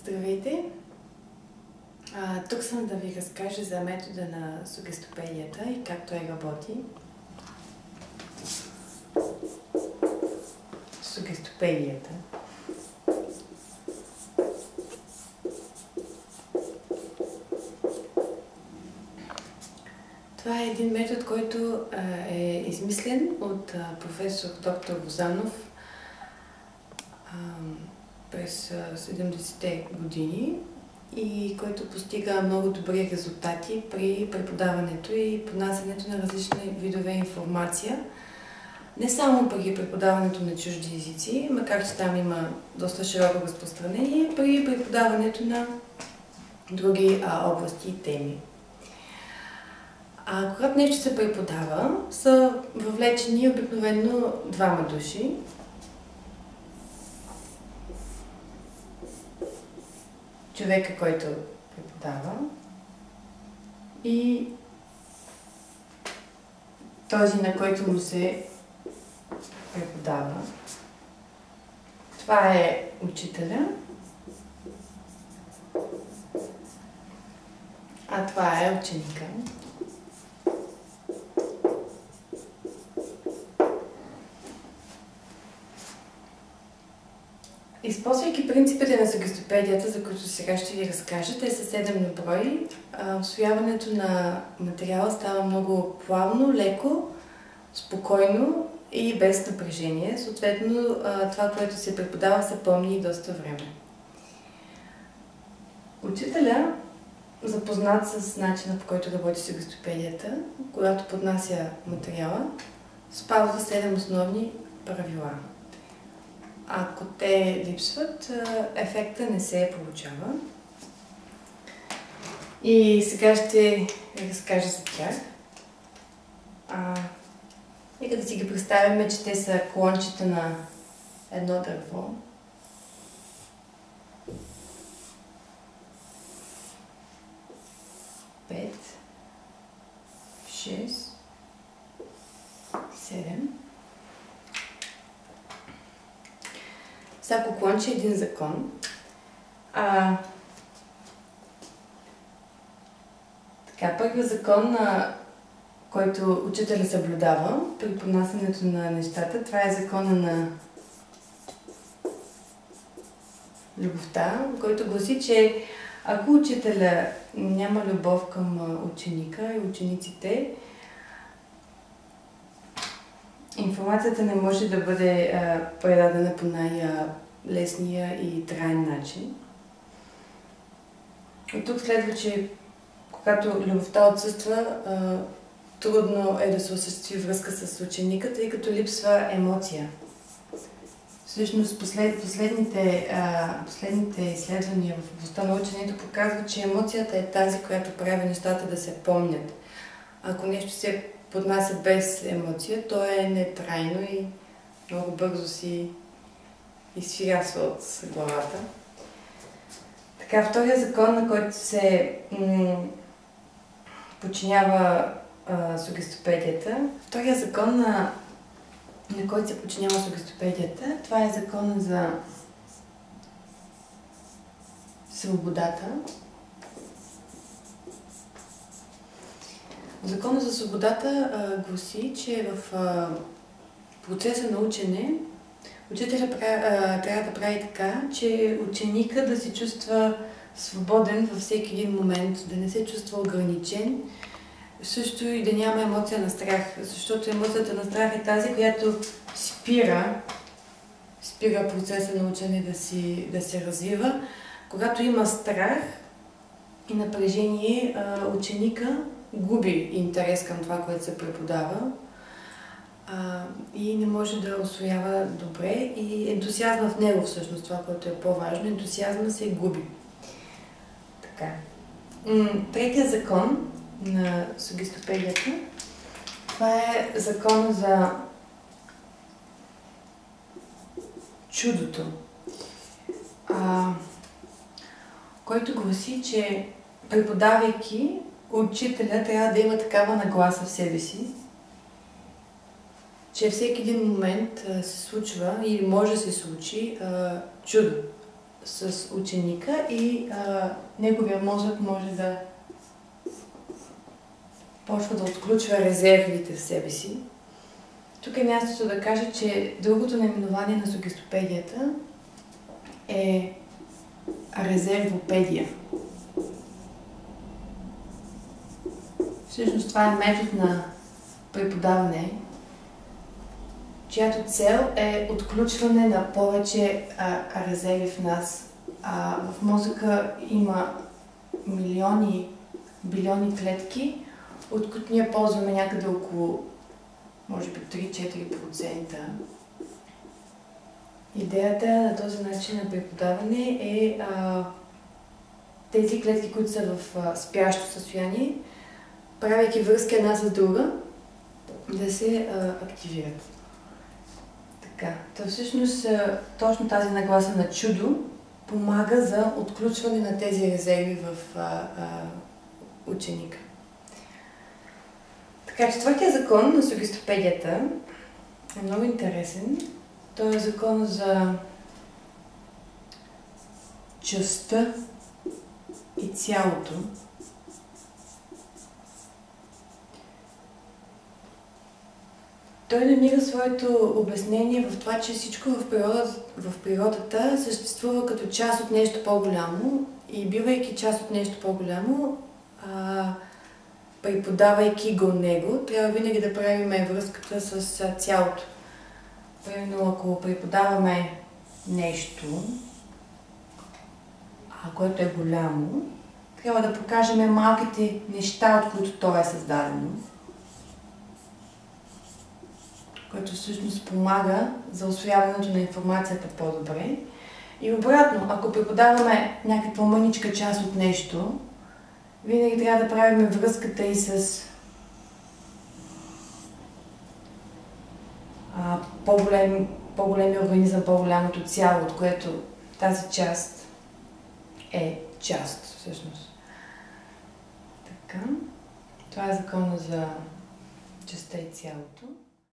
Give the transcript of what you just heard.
Здравейте! Тук съм да ви разкажа за метода на сугестопедията и как той работи. Сугестопедията. Това е един метод, който е измислен от професор доктор Лозанов през 70-те години и който постига много добри резултати при преподаването и поднасянето на различни видове информация. Не само при преподаването на чужди езици, макар че там има доста широко разпространение, при преподаването на други области и теми. Когато нещо се преподава, са въвлечени обикновено двама души. Човека, който преподава, и този, на който му се преподава. Това е учителя, а това е ученика. Използвайки принципите на сугестопедията, за които сега ще ви разкажа, те са 7 на брой. Усвояването на материала става много плавно, леко, спокойно и без напрежение. Съответно, това, което се преподава, се помни и доста време. Учителя, запознат с начина, по който работи сугестопедията, когато поднася материала, спазва 7 основни правила. Ако те липсват, ефекта не се получава. И сега ще разкажа за тях. Нека да си ги представим, че те са клончета на едно дърво. Пет, 6, 7. Всяко клонче е един закон. Първият закон, който учителя съблюдава при поднасянето на нещата, това е закона на любовта, който гласи, че ако учителя няма любов към ученика и учениците, информацията не може да бъде предадена по най-лесния и траен начин. От тук следва, че когато любовта отсъства, трудно е да се осъществи връзка с ученика, тъй като липсва емоция. Всъщност последните изследвания в областта на ученето показват, че емоцията е тази, която прави нещата да се помнят. Ако нещо се поднася без емоция, то е нетрайно и много бързо си изфирясва от главата. Втория закон, на който се подчинява сугестопедията, това е закона за свободата. Законът за свободата гласи, че в процеса на учене учителя трябва да прави така, че ученика да се чувства свободен във всеки един момент, да не се чувства ограничен, също и да няма емоция на страх, защото емоцията на страх е тази, която спира процеса на учене да се развива. Когато има страх и напрежение, ученика губи интерес към това, което се преподава и не може да усвоява добре и ентусиазма в него всъщност, това, което е по-важно, ентусиазма се губи. Третия закон на сугестопедията, това е закон за чудото, който гласи, че преподавайки, учителя трябва да има такава нагласа в себе си, че всеки един момент се случва или може да се случи чудо. с ученика и неговия мозък може да почва да отключва резервите в себе си. Тук е мястото да кажа, че другото наименование на сугестопедията е резервопедия. Всъщност това е метод на преподаване, чиято цел е отключване на повече резерви в нас. В мозъка има милиони, билиони клетки, от които ние ползваме някъде около, може би 3-4%. Идеята на този начин на преподаване е тези клетки, които са в спящо състояние, правейки връзка една с друга, да се активират. Така, то всъщност точно тази нагласа на чудо помага за отключване на тези резерви в ученика. Така, четвъртия закон на сугестопедията е много интересен. Той е закон за частта и цялото. Той намира своето обяснение в това, че всичко в природата съществува като част от нещо по-голямо и бивайки част от нещо по-голямо, преподавайки го него, трябва винаги да правим връзката с цялото. Примерно, ако преподаваме нещо, което е голямо, трябва да покажем малките неща, от които то е създадено, което всъщност помага за усвояването на информацията по-добре. И обратно, ако преподаваме някаква мъничка част от нещо, винаги трябва да правим връзката и с по-големия организъм, по-голямото цяло, от което тази част е част, всъщност. Така, това е закона за частта и цялото.